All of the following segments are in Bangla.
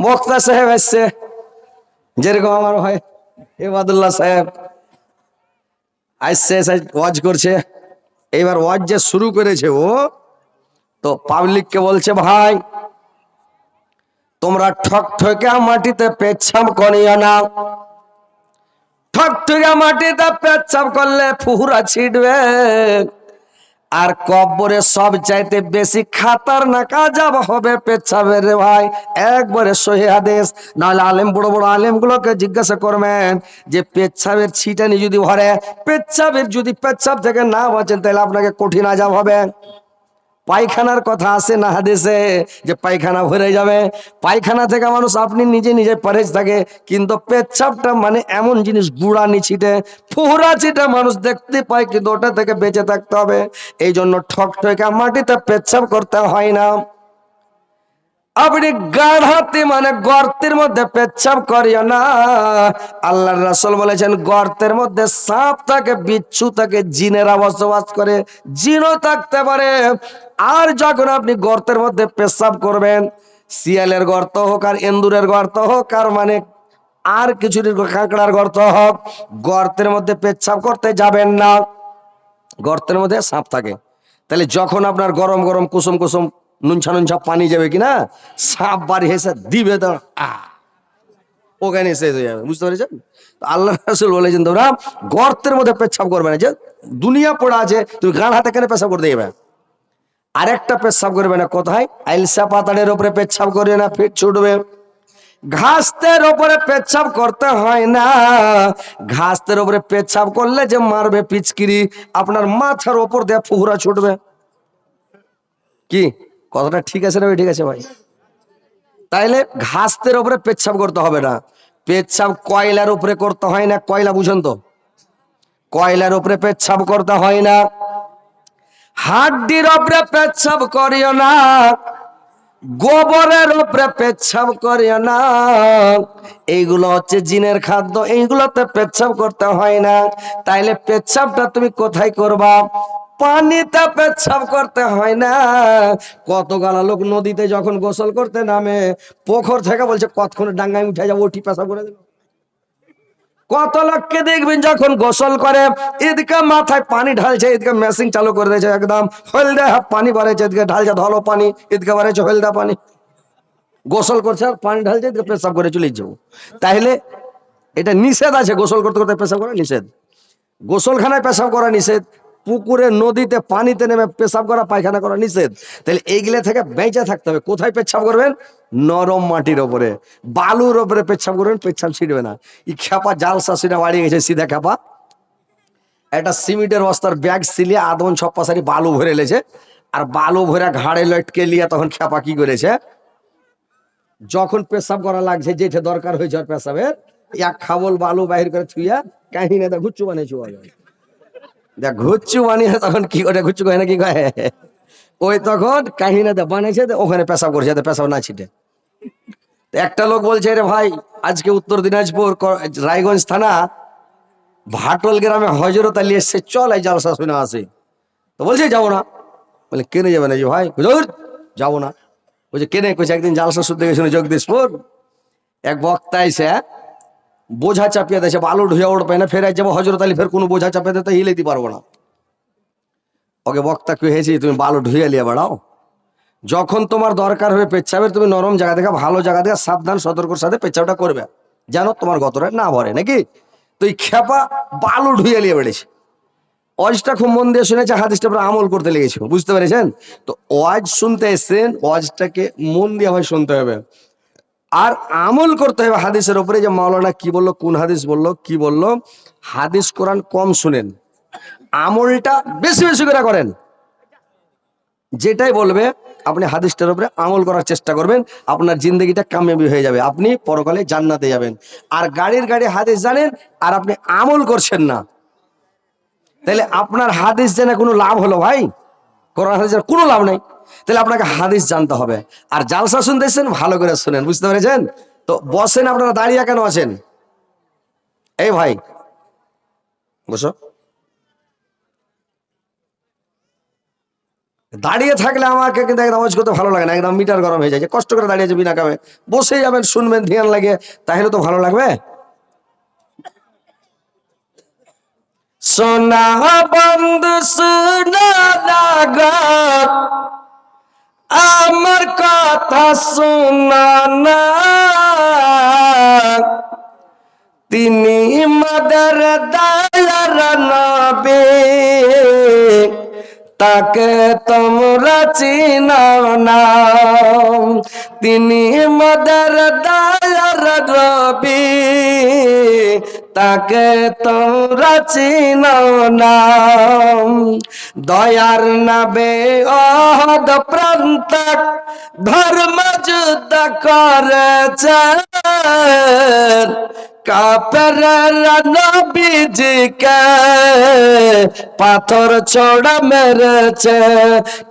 বক্তা সাহেব আসছে, যেরকম আমার ভাই এবাদুল্লাহ সাহেব আসছে, ওয়াজ করছে। এইবার ওয়াজ যে শুরু করেছে ও, তো পাবলিককে বলছে, ভাই তোমরা ঠক ঠকা মাটিতে পেচ্ছাপ করিও না। ঠক ঠকা মাটিতে পেচ্ছাপ করলে ফুহুরা ছিটবে, আর কব্বরে সব চাইতে বেশি খাতারনাক আযাব হবে পেচ্ছাপের। রে ভাই, একবারে সহি হাদিস। নাহলে আলেম, বড় বড় আলেম গুলোকে জিজ্ঞাসা করবেন যে পেচ্ছাপের ছিটানি যদি ভরে, পেচ্ছাপের যদি পেচ্ছাপ থেকে না বাঁচেন তাহলে আপনাকে কঠিন আযাব হবে। পায়খানার কথা আছে না হাদিসে, যে পায়খানা ভরে যাবে। পায়খানা থেকে মানুষ আপনি নিজে নিজে পরেজ থাকে, কিন্তু পেচ্ছাপটা মানে এমন জিনিস, গুড়া নিছিটে ফুহরা ছিটে মানুষ দেখতে পায়, কিন্তু ওটা থেকে বেঁচে থাকতে হবে। এই জন্য ঠক ঠকা মাটিতে পেচ্ছাপ করতে হয় না। আপনি গাঢ়াতে মানে গর্তের মধ্যে পেচ্ছাপ করিও না। আল্লাহর রাসূল বলেছেন, গর্তের মধ্যে সাপ থাকে, বিচ্ছু থাকে, জিনেরা বসবাস করে, জিনও থাকতে পারে। আর যখন আপনি গর্তের মধ্যে পেচ্ছাপ করবেন, শিয়ালের গর্ত হোক আর এন্দুরের গর্ত হোক, আর মানে আর কিছু কাঁকড়ার গর্ত হোক, গর্তের মধ্যে পেচ্ছাপ করতে যাবেন না। গর্তের মধ্যে সাপ থাকে। তাহলে যখন আপনার গরম গরম কুসুম কুসুম নুনছা নুনছা পানি যাবে কিনা, সাপ বাড়ি হেসে দিবে, তো ওখানে শেষ হয়ে যাবে। বুঝতে পেরেছেন? আল্লাহ রাসূল বলেছেন, তোমরা গর্তের মধ্যে পেচ্ছাপ করবে না। যে দুনিয়া পড়া আছে, তুমি গান হাতে কেন পেশাব করতে যাবে? আরেকটা পেচ্ছাপ করবে না কোথায়? আইলসা পাতাড়ের উপরে পেচ্ছাপ করবে না, ফিট ছুটবে। ঘাসের উপরে পেচ্ছাপ করতে হয় না। ঘাসের উপরে পেচ্ছাপ করলে যে মারবে পিচকিরি, আপনার মাথার উপর দিয়ে ফুহুরা ছুটবে। কি কথাটা ঠিক আছে না? ঠিক আছে ভাই। তাইলে ঘাসের উপরে পেচ্ছাপ করতে হবে না। পেচ্ছাপ কয়লার উপরে করতে হয় না। কয়লা বুঝেন তো? কয়লার উপরে পেচ্ছাপ করতে হয় না। হাড্ডির উপরে পেচ্ছাপ করিও না। গোবরের উপরে পেচ্ছাপ করিও না। এইগুলো হচ্ছে জিনের খাদ্য, এইগুলোতে পেচ্ছাপ করতে হয় না। তাইলে পেচ্ছাপটা তুমি কোথায় করবা? পানিতে পেচ্ছাপ করতে হয় না। কত গালা লোক নদীতে যখন গোসল করতে নামে, পুকুর থেকে বলছে কতক্ষণে ডাঙ্গায় উঠে যাবো, ওটি পেশাব করে দেবো। কত লোককে দেখবেন যখন গোসল করে, এদিকে মাথায় পানি ঢালছে, এদিকে মেশিন চালু করে দিয়েছে, একদম হলদে পানি বাড়াইছে, এদিকে ঢালছে ধলো পানি, এদিকে বাড়াইছে হলদা পানি। গোসল করছে আর পানি ঢালছে, এদিকে পেশাব করে চলে যাবো। তাহলে এটা নিষেধ আছে, গোসল করতে করতে পেশাব করা নিষেধ। গোসলখানায় পেশাব করা নিষেধ, পুকুরে নদীতে পানিতে নেমে পেশাব করা পায়খানা করা নিষেধ। তাহলে এইগুলা থেকে বেঁচে থাকতে হবে। কোথায় পেচ্ছাপ করবেন? নরম মাটির ওপরে, বালুর ওপরে পেচ্ছাপ করবেন, পেচ্ছাপ ছিড়বে না। এই খেপা জাল শাশুড়া বাড়ি গেছে, সিধা খেপা একটা সিমেন্টের বস্তার ব্যাগ সিলিয়ে আদমন ছপ্পাশারি বালু ভরে লেছে, আর বালু ভরে ঘাড়ে লটকে লিয়ে তখন খেপা কি করেছে, যখন পেশাব করা লাগছে, যেটা দরকার হয়েছে আর পেশাবের, এক খাবল বালু বাহির করে থুইয়া কাহিনী দা ঘুচ্চু বানিয়েছে। দেখ ঘুচ্চু বানিয়ে তখন কি করে, ঘুচ্চু কয় না কি কয়, ওই তখন কাহিনী দা বানিয়েছে, ওখানে পেশাব করছে যাতে পেশাব না ছিটে। একটা লোক বলছে, রে ভাই আজকে উত্তর দিনাজপুর রায়গঞ্জ থানা ভাটল গ্রামে হজরত আলী এসছে, চল এই জালসা শুনে আসে। তো বলছে যাবো না। বলে কেনে যাবে না? যে ভাই হুজুর যাবো না। বলছে কেনে? কইছে একদিন জালসা শুনতে গেছিল জগদীশপুর, এক বক্তা এসে বোঝা চাপিয়ে দিয়েছে, বালু ঢুয়ে উঠবে না, ফের যাবো হজরত আলী, ফের কোনো বোঝা চাপিয়ে দিতে হিলে দিতে পারবো না। ওকে বক্তা কি হয়েছে, তুমি বালু ঢুয়ে লিয়ে বেড়াও। যখন তোমার দরকার হবে পেচ্ছাবের, তুমি নরম জায়গা থেকে, ভালো জায়গা থেকে সাবধান সতর্কর সাথে পেচ্ছাবটা করবে, যেন তোমার গতরে না ভরে, নাকি? তো এই খেপা বালু ঢুয়ে লিয়ে বেড়েছে। ওয়াজটা খুব মন দিয়ে শুনেছে, হাদিসটা পুরো আমল করতে লেগেছে। বুঝতে পেরেছেন? তো ওয়াজ শুনতে এসেছেন, ওয়াজটাকে মন দিয়ে ভাই শুনতে হবে, আর আমল করতে হবে হাদিসের উপরে। যে মাওলানা কি বললো, কোন হাদিস বললো, কি বললো। হাদিস কোরআন কম শুনেন, আমলটা বেশি বেশি করে করেন। যেটাই বলবে আপনি হাদিসটার উপরে আমল করার চেষ্টা করবেন, আপনার জিন্দগিটা কামিয়াবি হয়ে যাবে, আপনি পরকালে জান্নাতে যাবেন। আর গাড়ির গাড়ি হাদিস জানেন আর আপনি আমল করছেন না, তাহলে আপনার হাদিস জেনে কোনো লাভ হলো ভাই? কোরআন হাদিসের কোনো লাভ নেই। তাহলে আপনাকে হাদিস জানতে হবে। আর জালসা শুনতেছেন, ভালো করে শুনেন। বুঝতে পেরেছেন? তো বসেন, আপনারা দাঁড়িয়ে কেন আছেন? এই ভাই বসো। দাঁড়িয়ে থাকলে আমাকে কিন্তু একদম আওয়াজ করতে ভালো লাগে না, একদম মিটার গরম হয়ে যায়। যে কষ্ট করে দাঁড়িয়েছে বিনা কামে, বসে যাবেন, শুনবেন ধ্যান লাগে, তাহলে তো ভালো লাগবে। সোনা বন্ধু সোনা লাগত, আমার কথা শোনা না, তিনি মাদার দায়ার নবী, তাকে তোমরা চিনাও না। তিনি মাদার দায়ার নবী, তাকে তোমরা চিনাও না। দয়ার নাবে অহদ প্রান্তক ধর্ম যুদ্ধ করেছেন, কাফেররা নবীজিকে পাথর ছোড়া মেরেছে,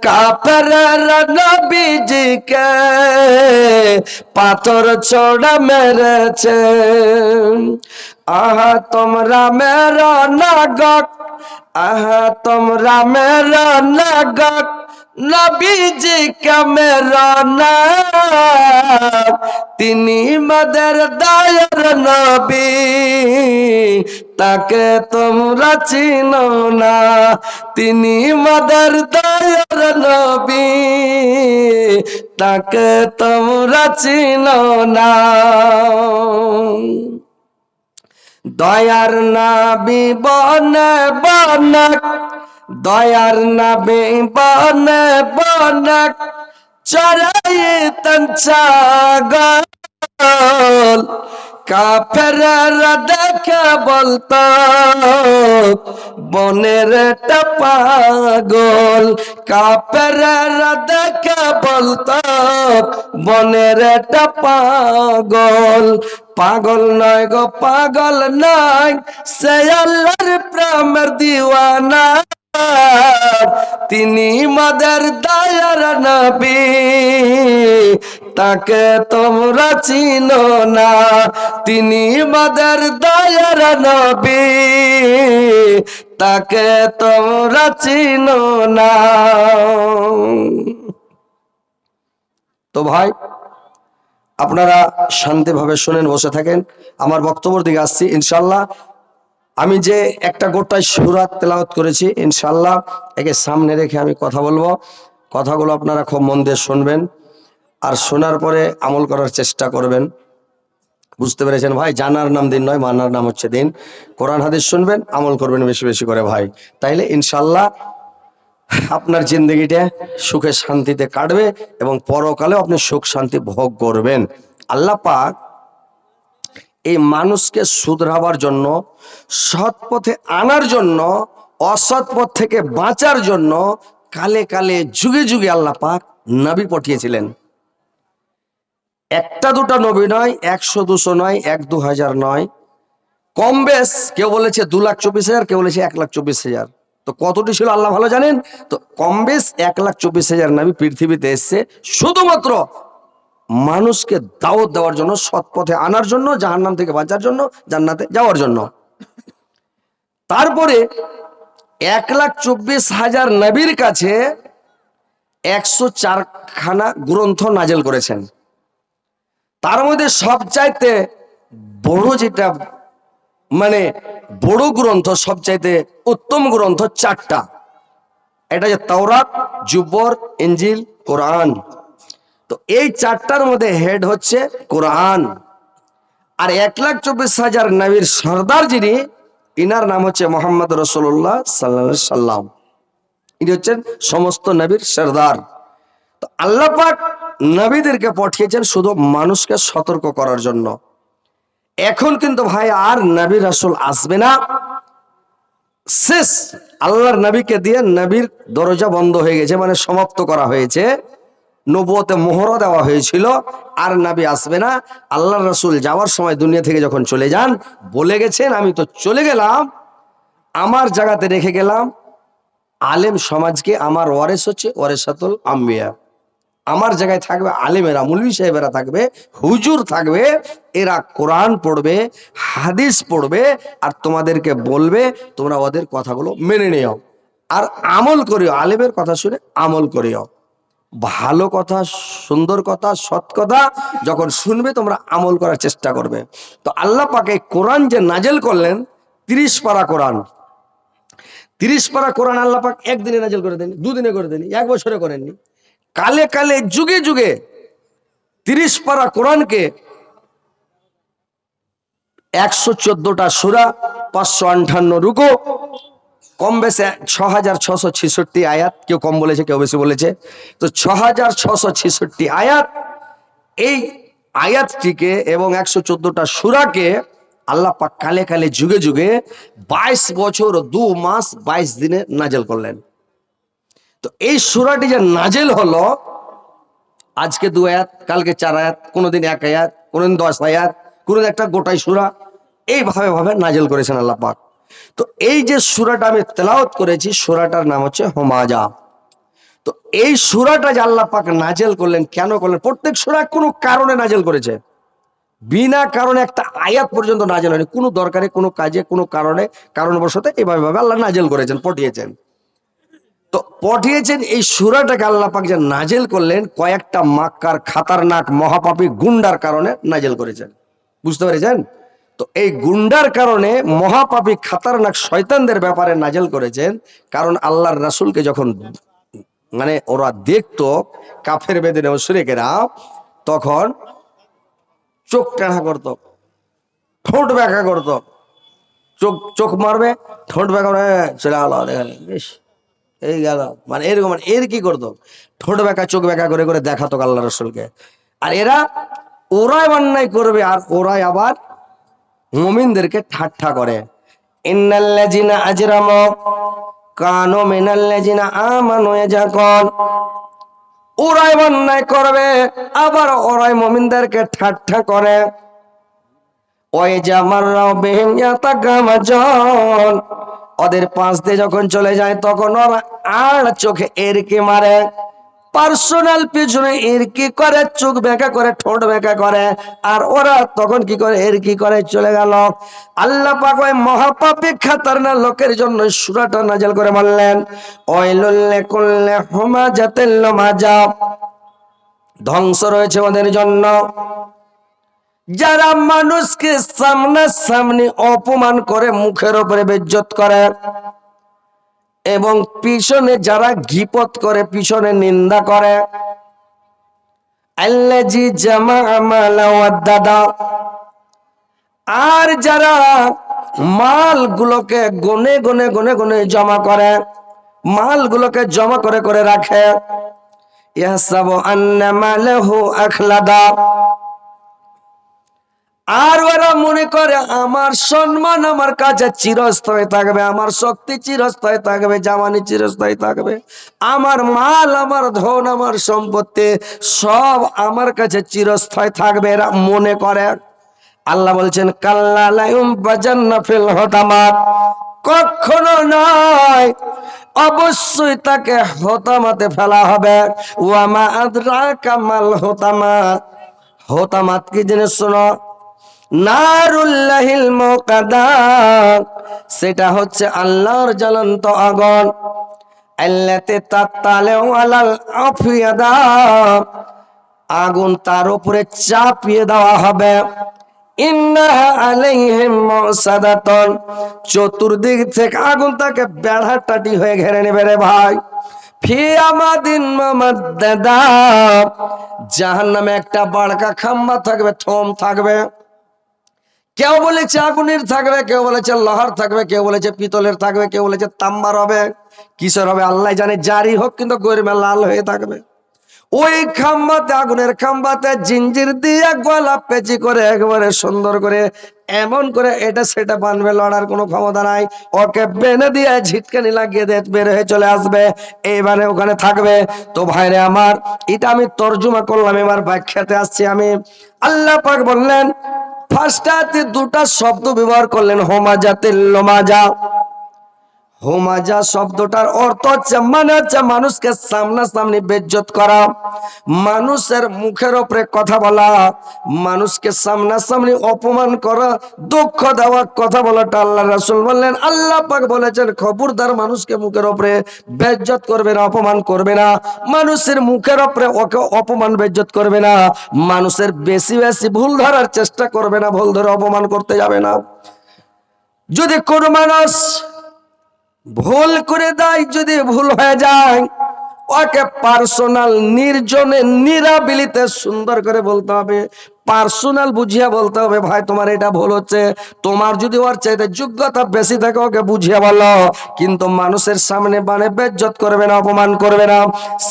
কাফেররা নবীজিকে পাথর ছোড়া মেরেছে। আহা তোমরা মেরা নাগক, আহা তোমরা মেরা নাগক, নবীজি কা মেরা নাম, তিনি মাদের দায়ার নবী, তাকে তোমরা চিনো না। তিনি মাদের দায়ার নবী, তাকে তোমরা চিনো না। দয়ার নাবি বনে বনক, দয়ার নাবি বনে বনক চরাইতেন ছাগল, কাফেররা দেখে বলতো বনের একটা পাগল, কাফেররা দেখে বলতো বনের একটা পাগল। পাগল নয় গো পাগল নয়, সে আল্লাহর প্রেমের দিওয়ানা, তিনি মাদের দায়ার নবী, তাকে তোমরা চিনো না। তিনি মাদের দায়ার নবী, তাকে তোমরা চিনো না। তো ভাই আপনারা শান্তিভাবে শুনেন, বসে থাকেন। আমার বক্তব্যের দিকে আসছি ইনশাল্লাহ। আমি যে একটা গোটায় সূরা তেলাওয়াত করেছি, ইনশাল্লাহ একে সামনে রেখে আমি কথা বলবো। কথাগুলো আপনারা খুব মন দিয়ে শুনবেন, আর শোনার পরে আমল করার চেষ্টা করবেন। বুঝতে পেরেছেন ভাই? জানার নাম দিন নয়, মানার নাম হচ্ছে দিন। কোরআন হাদিস শুনবেন, আমল করবেন বেশি বেশি করে ভাই, তাইলে ইনশাল্লাহ আপনার জিন্দগিটা সুখে শান্তিতে কাটবে এবং পরকালে আপনি সুখ শান্তি ভোগ করবেন। আল্লাহ পাক এই মানুষকে শুধরাবার জন্য, সৎ পথে আনার জন্য, অসৎ পথ থেকে বাঁচার জন্য কালে কালে যুগে যুগে আল্লাহ পাক নবী পাঠিয়েছিলেন। একটা দুটা নবী নয়, 100 200 নয়, 1 2 হাজার নয়, কম বেশ কেউ বলেছে 2,24,000, কেউ বলেছে 1,24,000। তো কতটি ছিল আল্লাহ ভালো জানেন। তো কম বেশ 1,24,000 নবী পৃথিবীতে এসছে শুধুমাত্র মানুষকে দাওয়াত দেওয়ার জন্য, সৎ পথে আনার জন্য, জাহান্নাম থেকে বাঁচার জন্য, জান্নাতে যাওয়ার জন্য। তারপরে 1,24,000 নবীর কাছে 104 খানা গ্রন্থ নাজেল করেছেন। তার মধ্যে সবচাইতে বড় যেটা, মানে বড় গ্রন্থ, সবচাইতে উত্তম গ্রন্থ 4টা। এটা যে তাওরাত, জুবর, ইনজিল, কোরআন। তো এই 4টার মধ্যে হেড হচ্ছে কোরআন। আর 1,24,000 নবীর সর্দার যিনি, ইনার নাম হচ্ছে মোহাম্মদ রাসূলুল্লাহ সাল্লাল্লাহু আলাইহি সাল্লাম। ইনি হচ্ছেন সমস্ত নবীর সর্দার। তো আল্লাহ পাক নবীদেরকে পাঠিয়েছেন শুধু মানুষকে সতর্ক করার জন্য। এখন কিন্তু ভাই আর নবী রাসূল আসবে না, শেষ। আল্লাহর নবীকে দিয়ে নবীর দরজা বন্ধ হয়ে গেছে, মানে সমাপ্ত করা হয়েছে। নবুয়তে মোহর দেওয়া হয়েছিল, আর নবী আসবে না। আল্লাহর রাসূল যাওয়ার সময় দুনিয়া থেকে যখন চলে যান, বলে গেছেন আমি তো চলে গেলাম, আমার জায়গাতে রেখে গেলাম আলেম সমাজকে। আমার ওয়ারেস হচ্ছে ওয়ারেসাতুল আম্বিয়া। আমার জায়গায় থাকবে আলেমেরা, মুলবি সাহেবেরা থাকবে, হুজুর থাকবে। এরা কোরআন পড়বে, হাদিস পড়বে, আর তোমাদেরকে বলবে তোমরা ওদের কথাগুলো মেনে নিও। আর আমল করিও, আলেমের কথা শুনে আমল করিও। ভালো কথা, সুন্দর কথা, সৎ কথা যখন শুনবে তোমরা আমল করার চেষ্টা করবে। তো আল্লাহ পাক এই কোরআন যে নাজেল করলেন, 30 পারা কোরআন, 30 পারা কোরআন আল্লাহ পাক একদিনে নাজেল করে দেননি, দুদিনে করে দেননি, 1 বছরে করেননি, কালে কালে যুগে যুগে 30 পারা কোরআনকে 114টা সূরা, 558 রুকু, কম বেশি 6666 আয়াত, কেউ কম বলেছে কেউ বেশি বলেছে, তো 6666 আয়াত। এই আয়াতটিকে এবং 114টা সূরাকে আল্লাহ পাক কালে কালে যুগে যুগে 22 বছর 2 মাস 22 দিনে নাজেল করলেন। তো এই সূরাটি যে নাজেল হলো, আজকে 2 আয়াত, কালকে 4 আয়াত, কোনোদিন 1 আয়াত, কোনোদিন 10 আয়াত, কোনোদিন একটা গোটাই সূরা, এইভাবে ভাবে নাজেল করেছেন আল্লাহ পাক। তো এই যে সূরাটা আমি তেলাওয়াত করেছি, সূরাটার নাম হচ্ছে হুমাজা। তো এই সূরাটা যে আল্লাহ পাক নাজেল করলেন, কেন করলেন? প্রত্যেক সূরা কোনো কারণে নাজেল করেছে, বিনা কারণে একটা আয়াত পর্যন্ত নাজেল হয়নি, কোনো দরকারে, কোনো কাজে, কোনো কারণে, কারণবশত এইভাবে ভাবে আল্লাহ নাজেল করেছেন, পঠিয়েছেন। তো পঠিয়েছেন এই সূরাটাকে আল্লাহ পাক যে নাজেল করলেন, কয়েকটা মাক্কার খাতারনাক মহাপাপী গুন্ডার কারণে নাজেল করেছেন, বুঝতে পেরেছেন? তো এই গুন্ডার কারণে, মহাপাপী খাতারনাক শয়তানদের ব্যাপারে নাজেল করেছেন। কারণ আল্লাহর রাসূলকে যখন মানে ওরা দেখতো, কাফের বেদিনে মুশরিকেরা, তখন চোখ টেढ़া করতো, ঠোঁট ব্যাকা করতো, চোখ চোখ মারবে, ঠোঁট ব্যাকা করে চলে গেল, বেশ এই গেল, মানে এরকম, মানে এর কি করতো, ঠোঁট ব্যাকা চোখ ব্যাকা করে করে দেখাতো আল্লাহ রাসূলকে। আর এরা, ওরাই অন্যায় করবে আর ওরাই আবার মুমিনদেরকে ঠাট্টা করে। ইন্নাল্লাযিনা আজরামু কানু মিনাল্লাযিনা আমানু ইয়াজাকুন, ওরাই অন্যায় করবে আবার ওরাই মুমিনদেরকে ঠাট্টা করে। ওই জামাররাও বিহিম ইয়াতাগামাজান, ওদের পাশ দিয়ে যখন চলে যায় তখন ওরা আর চোখে এরকি মারে, পার্সোনাল পিছনে এরকি করে, চোখ বেঁকা করে, ঠোঁট বেঁকা করে, আর ওরা তখন কি করে, এরকি করে চলে গেল। আল্লাহ পাক ওই মহাপাপী খাতারনাক লোকের জন্য সূরাটা নাযিল করে বললেন, ওয়াইলুল লিকুল্লি হুমাজাতিল লুমাজা, ধ্বংস রয়েছে ওদের জন্য যারা মানুষকে সামনাসামনি অপমান করে, মুখের উপরে বেইজ্জত করে, এবং পিছনে যারা গীপত করে, পিছনে নিন্দা করে। আল্লাযী জামাআ মালা ওয়াদ্দাদা, আর যারা মালগুলোকে গনে গনে গনে গনে জমা করে, মালগুলোকে জমা করে করে রাখে। ইয়াহসাবু আন্না মালাহু আখলাদা, আর ওরা মনে করে আমার সম্মান আমার কাছে চিরস্থায়ী থাকবে, আমার শক্তি চিরস্থায়ী থাকবে, জামানি চিরস্থায়ী থাকবে, আমার মাল, আমার ধন, আমার সম্পত্তি সব আমার কাছে চিরস্থায়ী থাকবে, এরা মনে করে। আল্লাহ বলছেন, কাল্লা লা ইউমবাজান্না ফিল হুতামাত, কখনো নয়, অবশ্যই তাকে হুতামাতে ফেলা হবে। ওয়া মা আদরাকা মাল হুতামাত, হুতামাত কি জিনিস শোনো? নারুল্লাহিল মুকাদা, সেটা হচ্ছে আল্লাহর জ্বলন্ত আগুন। আল্লাতে তাতালাউ আলাল আফিয়াদা, আগুন তার উপরে চাপিয়ে দেওয়া হবে। ইন্নাহা আলাইহিম মুসাদাতুন, চতুর্দিক থেকে আগুন তাকে বেড়াটাটি হয়ে ঘিরে নেবে রে ভাই। ফি আমাদিন মামাদ্দাদা, জাহান্নামে একটা বাড়কা খাম্বা থাকবে, থম থাকবে। কেউ বলেছে আগুনের থাকবে, কেউ বলেছে লোহার থাকবে, কেউ বলেছে পিতলের থাকবে, কেউ বলেছে তাম্বার হবে, কিসের হবে আল্লাহ জানে, জারি হোক, কিন্তু গরমে লাল হয়ে থাকবে। ওই খাম্বাতে, আগুনের খাম্বাতে জিঞ্জির দিয়ে গলা পেঁচি করে একবারে সুন্দর করে এমন করে এটা সেটা বানবে, লড়ার কোনো ক্ষমতা নাই। ওকে বেঁধে দিয়ে ঝিটকানি লাগিয়ে দিয়ে বের হয়ে চলে আসবে, এইবারে ওখানে থাকবে। তো ভাইরে আমার, এটা আমি তর্জমা করলাম, এবার ব্যাখ্যাতে আসছি আমি। আল্লাহ পাক বললেন, ফার্স্টাতে দুটা শব্দ ব্যবহার করলেন, হুমাজাতিল লুমাজা। হোমাজা শব্দটার অর্থ হচ্ছে মানে হচ্ছে মানুষকে সামনাসামনি বেজ্জত করা, মানুষের মুখের উপরে কথা বলা, মানুষকে সামনাসামনি অপমান করা, দুঃখ দেওয়া, কথা বলাটা আল্লাহ রাসূল বললেন, আল্লাহ পাক বলেছেন খবরদার মানুষকে মুখের উপরে বেজ্জত করবে না, অপমান করবে না, মানুষের মুখের উপরে ওকে অপমান বেজ্জত করবে না, মানুষের বেশি বেশি ভুল ধরার চেষ্টা করবে না, ভুল ধরে অপমান করতে যাবে না। যদি কোন মানুষ ভুল করে দেয়, যদি ভুল হয়ে যায়, ওকে পার্সোনাল নির্জনে নিরাবিলিতে সুন্দর করে বলতে হবে, পার্সোনাল বুঝিয়ে বলতে হবে, ভাই তোমার এটা ভুল হচ্ছে। তোমার যদি ওর চাইতে যোগ্যতা বেশি থাকে ওকে বুঝিয়ে বলো, কিন্তু মানুষের সামনে মানে বেজ্জত করবে না, অপমান করবে না।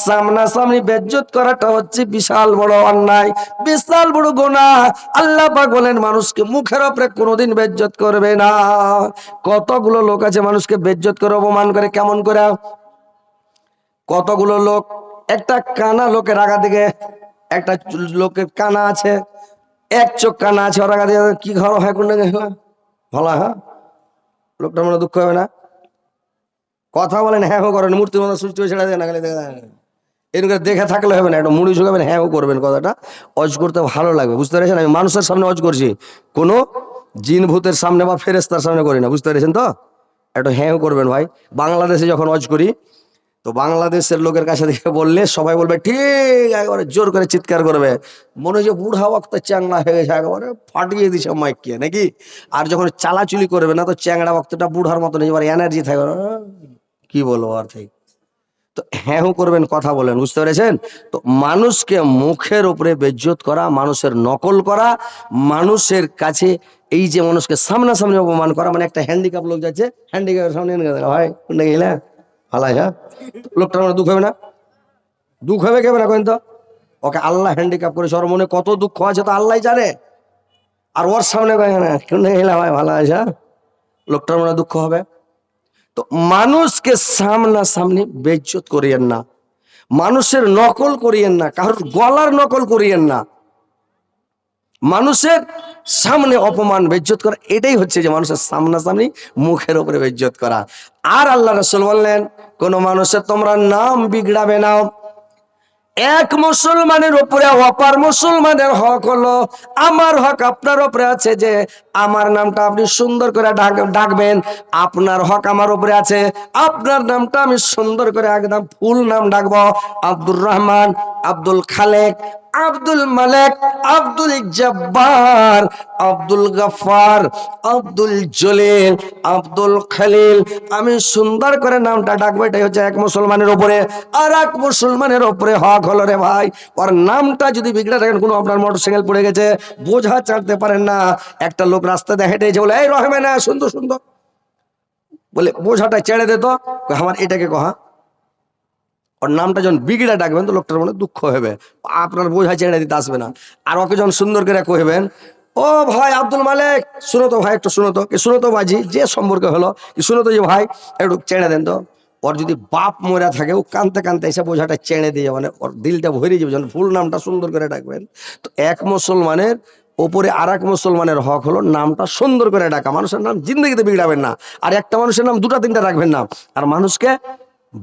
সামনাসামনি বেজ্জত করাটা হচ্ছে বিশাল বড় অন্যায়, বিশাল বড় গুনাহ। আল্লাহ পাক বলেন মানুষকে মুখের উপরে কোনোদিন বেজ্জত করবে না। কতগুলো লোক আছে মানুষকে বেজ্জত করে, অপমান করে, কেমন করে? কতগুলো লোক, একটা কানা লোকের আগা দিকে, একটা লোকের কানা আছে, এক চোখ কানা আছে, ওর আগা দিকে কি ঘর হয় কোন ভালো, হ্যাঁ লোকটা মনে দুঃখ হবে না? কথা বলেন, হ্যাঁ হো করেন, মূর্তির মতো সৃষ্টি হয়ে ছেড়ে দেয় না, খালি এরকম দেখে থাকলে হবে না, একটা মুড়ি ঝুঁকাবেন, হ্যাঁ হো করবেন। কথাটা অজ করতে ভালো লাগবে, বুঝতে পেরেছেন? আমি মানুষের সামনে অজ করছি, কোনো জিন ভূতের সামনে বা ফেরেস্তার সামনে করি না, বুঝতে পেরেছেন তো? একটু হ্যাঁ করবেন ভাই। বাংলাদেশে যখন অজ করি, তো বাংলাদেশের লোকের কাছে দেখে বললে সবাই বলবে ঠিক, একেবারে জোর করে চিৎকার করবে, মনে হয় যে বুড়া বক্তা চ্যাংড়া হয়ে গেছে, একেবারে ফাটিয়ে দিছে মাইককে নাকি। আর যখন চালাচুলি করবে না, তো চ্যাংড়া বক্তাটা বুড়ার মতন এবার এনার্জি থাকবে, কি বলবো আর থেকে। তো হ্যাঁ করবেন, কথা বলেন, বুঝতে পেরেছেন তো? মানুষকে মুখের উপরে বেজ্জত করা, মানুষের নকল করা, মানুষের কাছে এই যে মানুষকে সামনাসামনি অপমান করা, মানে একটা হ্যান্ডিক্যাপ লোক যাচ্ছে, হ্যান্ডিক্যাপের সামনে ভাই কোনটা গেলে ভালো, হ্যাঁ লোকটার মনে দুঃখ হবে না? দুঃখ হবে কেমন এখন তো? ওকে আল্লাহ হ্যান্ডিক্যাপ করেছে, ওর মনে কত দুঃখ আছে তো আল্লাহ জানে। আর ওর সামনে কোনটা গেলে ভাই ভালো আছে, লোকটার মনে দুঃখ হবে। তো মানুষকে সামনাসামনি বেজ্জত করিয়েন না, মানুষের নকল করিয়েন না, কারোর গলার নকল করিয়েন না, মানুষের সামনে অপমান বেজ্জত করা, এটাই হচ্ছে যে মানুষের সামনাসামনি মুখের উপরে বেজ্জত করা। আর আল্লাহ রাসূল বললেন কোন মানুষের তোমরা নাম বিগড়াবে না। এক মুসলমানের উপরে অপর মুসলমানের হক হলো, আমার হক আপনার উপরে আছে যে আমার নামটা আপনি সুন্দর করে ডাকবেন, আপনার হক আমার উপরে আছে আপনার নামটা আমি সুন্দর করে একদম ফুল নাম ডাকবো, আব্দুর রহমান, আব্দুল খালেক, আব্দুল মালেক, আব্দুল জব্বার, আব্দুল গফফার, আব্দুল জলিল, আব্দুল খলিল, আমি সুন্দর করে নামটা ডাকবো। এটাই হচ্ছে এক মুসলমানের উপরে। আর এক মুসলমানের উপরে হক হলো রে ভাই, ওর নামটা যদি বিগড়ে থাকেন, কোনো আপনার মোটরসাইকেল পড়ে গেছে, বোঝা চাটতে পারেন না, একটা লোক রাস্তা দিয়ে হেঁটে বলে এই রহমান সুন্দর সুন্দর, বলে বোঝাটা ছেড়ে দে তো, আমার এটাকে কহা, ওর নামটা যখন বিগড়ে ডাকবেন তো লোকটার মনে দুঃখ হবে, আপনার বোঝা ছেড়ে দিতে আসবে না। আর ওকে যখন সুন্দর করে কইবেন, ও ভাই আব্দুল মালিক, শুনো তো ভাই, একটু শুনো তো, কি শুনো তো বাজি, যে সম্পর্কে হলো, কি শুনো তো যে ভাই একটু ছেড়ে দেন তো। ওর যদি বাপ মরা থাকে, ও কানতে কানতে এসে বোঝাটা চেড়ে দিয়ে, মানে ওর দিলটা ভরে যাবে যখন ফুল নামটা সুন্দর করে ডাকবেন। তো এক মুসলমানের ওপরে আর এক মুসলমানের হক হলো নামটা সুন্দর করে ডাকা, মানুষের নাম জিন্দগিতে বিগড়াবেন না, আর একটা মানুষের নাম দুটা তিনটা রাখবেন না, আর মানুষকে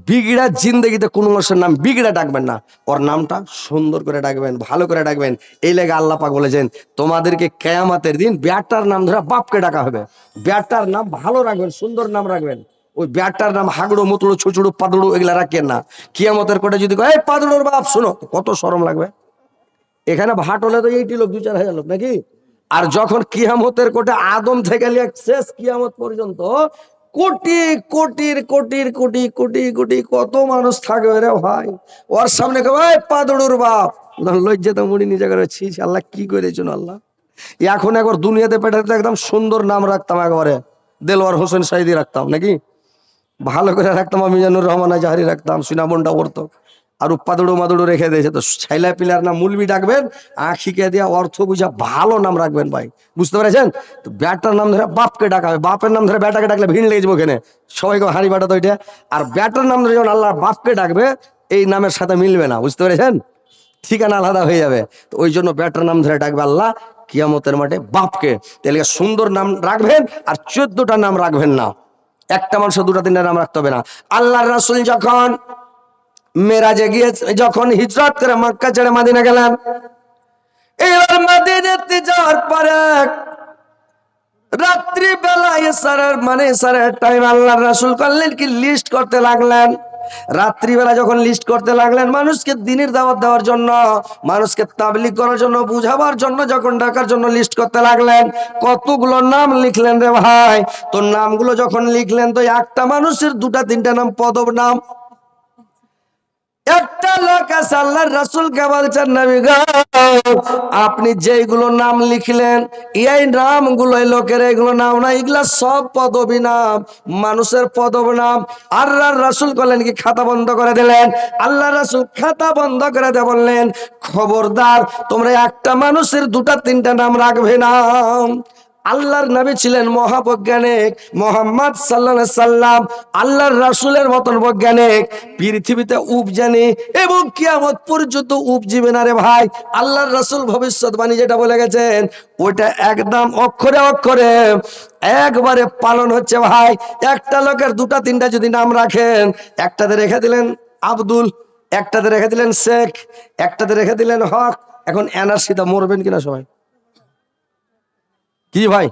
বিগড়া জিন্দগিতে কোনো মানুষের নাম বিগড়া ডাকবেন না, ওর নামটা সুন্দর করে ডাকবেন, ভালো করে ডাকবেন। এই লেগে আল্লাহ পাক বলেছেন তোমাদেরকে কিয়ামতের দিন বেটার নাম ধরে বাপকে ডাকা হবে, বেটার নাম ভালো রাখবেন, সুন্দর নাম রাখবেন। ওই বেটার নাম হাগড়ো মুতড়ো ছুচুড়ো পাদুড়ো এগুলা রাখেন না। কিয়ামতের কোটে যদি এই পাদুড়োর বাপ, শোনো কত শরম লাগবে। এখানে ভাট হলে তো এইটি লোক 2-4 হাজার লোক নাকি। আর যখন কিয়ামতের কোটে আদম থেকে নিয়ে শেষ কিয়ামত পর্যন্ত কোটি কোটির কোটির কোটি কোটি কোটি কত মানুষ থাকবে রে ভাই, ওর সামনে ভাই পাদুড়ুর বাপ, লজ্জাতে মুড়ি নিজে করে ছি, আল্লাহ কি করেছেন আল্লাহ। এখন একবার দুনিয়াতে পেটাতে একদম সুন্দর নাম রাখতাম, একবারে দেলোয়ার হোসেন সাইদি রাখতাম নাকি, ভালো করে রাখতাম, মিজানুর রহমান জাহারি রাখতাম, সিনামনটা পড়তো। আর উপাদুড়ো মাদুড়ো রেখে দিয়েছে, তো ছাইলা পিলার নাম মুলবি ডাকবেন, আখিকে দিয়া অর্থ বুঝা ভালো নাম রাখবেন ভাই, বুঝতে পেরেছেন তো? ব্যাটার নাম ধরে বাপকে ডাকা হবে, বাপের নাম ধরে ব্যাটাকে ডাকলে ভিড় লেগে যাবো ওখানে, সবাইকে হাঁড়ি বাটা তো ওইটা। আর ব্যাটার নাম ধরে যখন আল্লাহ বাপকে ডাকবে, এই নামের সাথে মিলবে না, বুঝতে পেরেছেন? ঠিকানা আলাদা হয়ে যাবে। তো ওই জন্য ব্যাটার নাম ধরে ডাকবে আল্লাহ কিয়ামতের মাঠে বাপকে। তাহলে সুন্দর নাম রাখবেন, আর 14টা নাম রাখবেন না, একটা মানুষ দুটা তিনটা নাম রাখতে হবে না। আল্লাহর রাসূল যখন মেরাজে গিয়ে যখন হিজরত করে মক্কা ছেড়ে মদিনা গেলেন, এবার মদিনাতে যাওয়ার পরে রাত্রি বেলা ইশারার টাইম আল্লাহর রাসূল করলেন কি লিস্ট করতে লাগলেন। রাত্রিবেলা যখন লিস্ট করতে লাগলেন মানুষকে দ্বীনের দাওয়াত দেওয়ার জন্য, মানুষকে তাবলীগ করার জন্য, বুঝাবার জন্য যখন ডাকার জন্য লিস্ট করতে লাগলেন, কতগুলো নাম লিখলেন রে ভাই। তো নামগুলো যখন লিখলেন তো একটা মানুষের দুটা তিনটা নাম পদব নাম। একটা লোক আছে আল্লাহর রাসূলকে বলছেন, নবী গো আপনি যেগুলো নাম লিখলেন এই নামগুলো এই লোকের এগুলো নাম না, এগুলা সব পদবী নাম, মানুষের পদব নাম। আল্লাহর রাসূল বললেন কি খাতা বন্ধ করে দিলেন। আল্লাহর রাসূল খাতা বন্ধ করে দিয়ে বললেন, খবরদার তোমরা একটা মানুষের দুটা তিনটা নাম রাখবে না। আল্লাহর নবী ছিলেন মহাবৈজ্ঞানিক, মুহাম্মদ সাল্লাল্লাহু আলাইহি সাল্লাম আল্লাহর রাসূলের মতন বৈজ্ঞানিক পৃথিবীতে উপজানি এবং কিয়ামত পর্যন্ত উপজিবে না রে ভাই। আল্লাহর রাসূল ভবিষ্যৎবাণী যেটা বলে গেছেন ওইটা একদম অক্ষরে অক্ষরে একবারে পালন হচ্ছে ভাই। একটা লোকের দুটা তিনটা যদি নাম রাখেন, একটাতে রেখে দিলেন আব্দুল, একটাতে রেখে দিলেন শেখ, একটাতে রেখে দিলেন হক, এখন এনআরসিতে মরবেন কিনা সবাই? কি ভাই,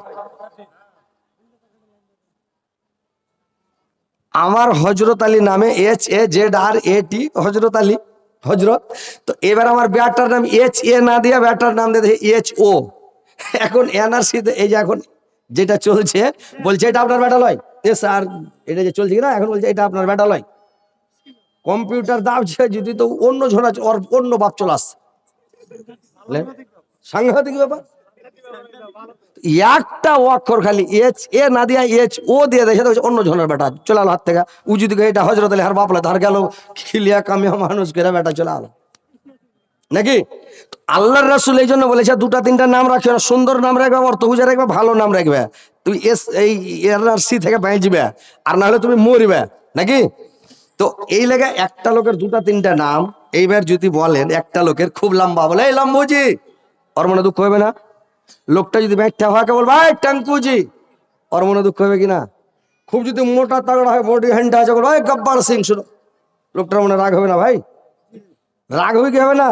আমার হযরত আলী নামে HAZRAT হযরত আলী হযরত। তো এবার আমার বেটার নাম HA না দিয়া বেটার নাম দিয়ে HO। এখন এনআরসি এই যে এখন যেটা চলছে বলছে এটা আপনার বেটা লয়, এ স্যার এটা যে চলছে না এখন বলছে এটা আপনার বেটা লয়। কম্পিউটার দাবছে যদি তো অন্য ঝোনা অন্য বাপ চলে আসছে, সাংঘাতিক ব্যাপার। একটা অক্ষর খালি HA না দিয়া HO দিয়ে দেখে অন্য জনের বেটা চলে আলো হাত থেকে। ও যদি এটা হযরত আলী হার বাপলা ধার গেল খিলিয়া কামিয়া মানুষ করে বেটা চলে আলো নাকি। আল্লাহর রাসূল এই জন্য বলেছে দুটা তিনটা নাম রাখবে না, সুন্দর নাম রাখবে, অর্থ বুঝে রাখবে, ভালো নাম রাখবে। তুই এই এনআরসি থেকে বাঁচবে আর না হলে তুমি মরবে নাকি। তো এই লেগে একটা লোকের দুটা তিনটা নাম এইবার যদি বলেন একটা লোকের খুব লম্বা বলে এই লম্বুজি, ওর মনে দুঃখ হবে না? লোকটা যদি ব্যাখ্যা হয় বল ভাই টাঙ্কুজি, ওর মনে দুঃখ হবে কিনা? খুব যদি মোটা তাগড়া হয় বডি হ্যান্ডা আছে ভাই গব্বর সিং, শুনো লোকটার মনে রাগ হবে না ভাই? রাগ হবে কি হবে না?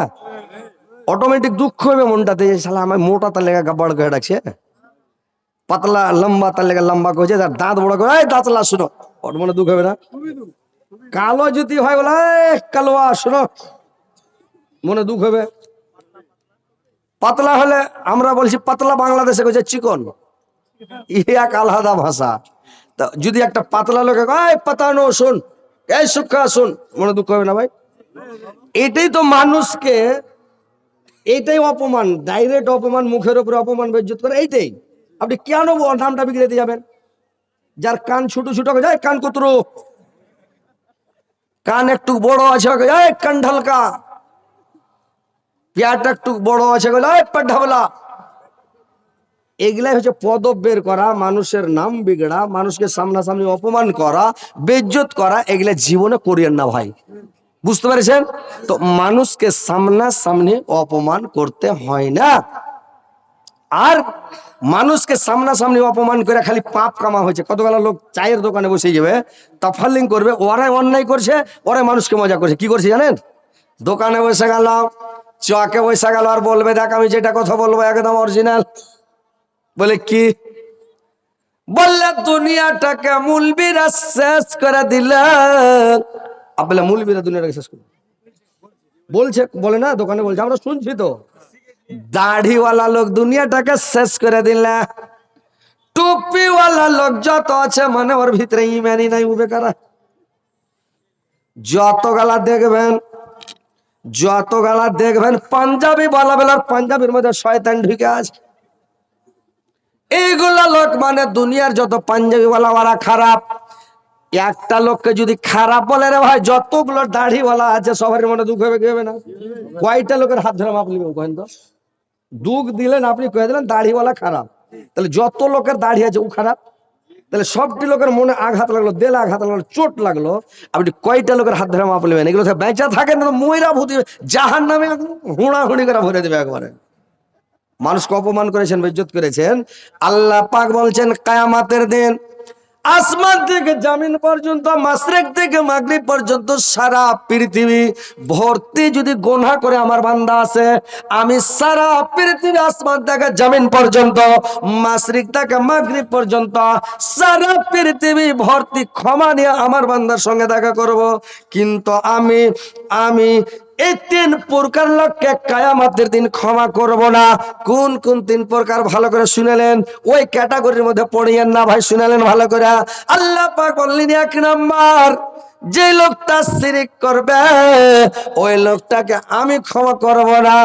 অটোমেটিক দুঃখ হবে মনটাতে, শালা আমার মোটা তার লেগে গব্বর করে ডাকছে, পাতলা লম্বা তার লেগে লম্বা করেছে, তার দাঁত বড় করে দাঁতলা, শুনো ওর মনে দুঃখ হবে না? কালো যদি হয় বলে কালোয়া, শুনো মনে দুঃখ হবে। পাতলা হলে আমরা বলছি পাতলা, বাংলাদেশে কইছে চিকন, এক আলাদা ভাষা। তো যদি একটা পাতলা লোকে পাতানো শুন, এই সুখা শুন, মনে দুঃখ হবে না ভাই? এটাই তো মানুষকে, এইটাই অপমান, ডাইরেক্ট অপমান, মুখের উপরে অপমান বেজ্জত করে। এইটাই আপনি কেন নামটা বিগড়ে যাবেন? যার কান ছোট ছোট যায় কান কুতরু, কান একটু বড় আছে কান ঢালকা, পেয়ারটা একটু বড় আছে পাড্ডাবলা। এগুলাই হচ্ছে পদব বের করা, মানুষের নাম বিগড়া, মানুষকে সামনাসামনি অপমান করা, বেজ্জত করা, এগুলা জীবনে করিয়েন না ভাই, বুঝতে পেরেছেন? তো মানুষকে সামনাসামনি অপমান করতে হয় না। আর মানুষকে সামনাসামনি অপমান করে খালি পাপ কামা হয়েছে। কতগুলো লোক চায়ের দোকানে বসে যাবে, তাফালিং করবে, ওরাই অন্যায় করছে, ওরাই মানুষকে মজা করছে। কি করছে জানেন? দোকানে বসে গেল, চকে বসে গেল, আর বলবে দেখ আমি যেটা কথা বলবো একদম অরিজিনাল। বলে কি? বললে দুনিয়াটাকে মুলবিরা শেষ করে দিলে। আপনার মুলবিরা দুনিয়াটাকে শেষ করে বলছে, বলে না দোকানে বলছে, আমরা শুনছি তো। দাড়িওয়ালা লোক দুনিয়াটাকে শেষ করে দিলে, টুপিওয়ালা লোক যত আছে মানে ওর ভিতরে ইমানই নাই, ও বেকারা। যত গালা দেখবেন পাঞ্জাবি বলা বেলার পাঞ্জাবির মধ্যে শয়তান ঢুকে আছে। এইগুলা লোক মানে দুনিয়ার যত পাঞ্জাবিওয়ালা ওরা খারাপ। একটা লোককে যদি খারাপ বলে রে ভাই, যতগুলো দাড়িওয়ালা আছে সবার মনে দুঃখ হবে কি হবে না? কয়টা লোকের হাত ধরে মাপ নিবেন কহেন তো? দুঃখ দিলেন আপনি, কয়ে দিলেন দাড়িওয়ালা খারাপ, তাহলে যত লোকের দাড়ি আছে ও খারাপ? তাহলে সবটি লোকের মনে আঘাত লাগলো, দেলে আঘাত লাগলো, চোট লাগলো, আপনি কয়টা লোকের হাত ধরে মাপ নেবেন? এগুলো বেঁচা থাকেন না তো ময়রা ভূতি জাহান নামে হুড়াহুড়ি করে ভরে দেবে একবারে। মানুষকে অপমান করেছেন, বেইজ্জত করেছেন। আল্লাহ পাক বলছেন কিয়ামতের দিন আসমান থেকে জমিন পর্যন্ত, মাশরিক থেকে মাগরিব পর্যন্ত সারা পৃথিবী ভর্তি যদি গুনাহ করে আমার বান্দা আছে, আমি সারা পৃথিবী আসমান থেকে জমিন পর্যন্ত, মাশরিক থেকে মাগরিব পর্যন্ত সারা পৃথিবী ভর্তি ক্ষমা নিয়ে আমার বান্দার সঙ্গে দেখা করব। কিন্তু আমি এই তিন প্রকার লোককে কিয়ামতের দিন ক্ষমা করব না। কোন কোন তিন প্রকার ভালো করে শুনেলেন, ওই ক্যাটাগরির মধ্যে পড়িয়েন না ভাই, শুনেলেন ভালো করে। আল্লাহ পাক বললেন, এক নাম্বার, যে লোকটা শিরক করবে ওই লোকটাকে আমি ক্ষমা করব না।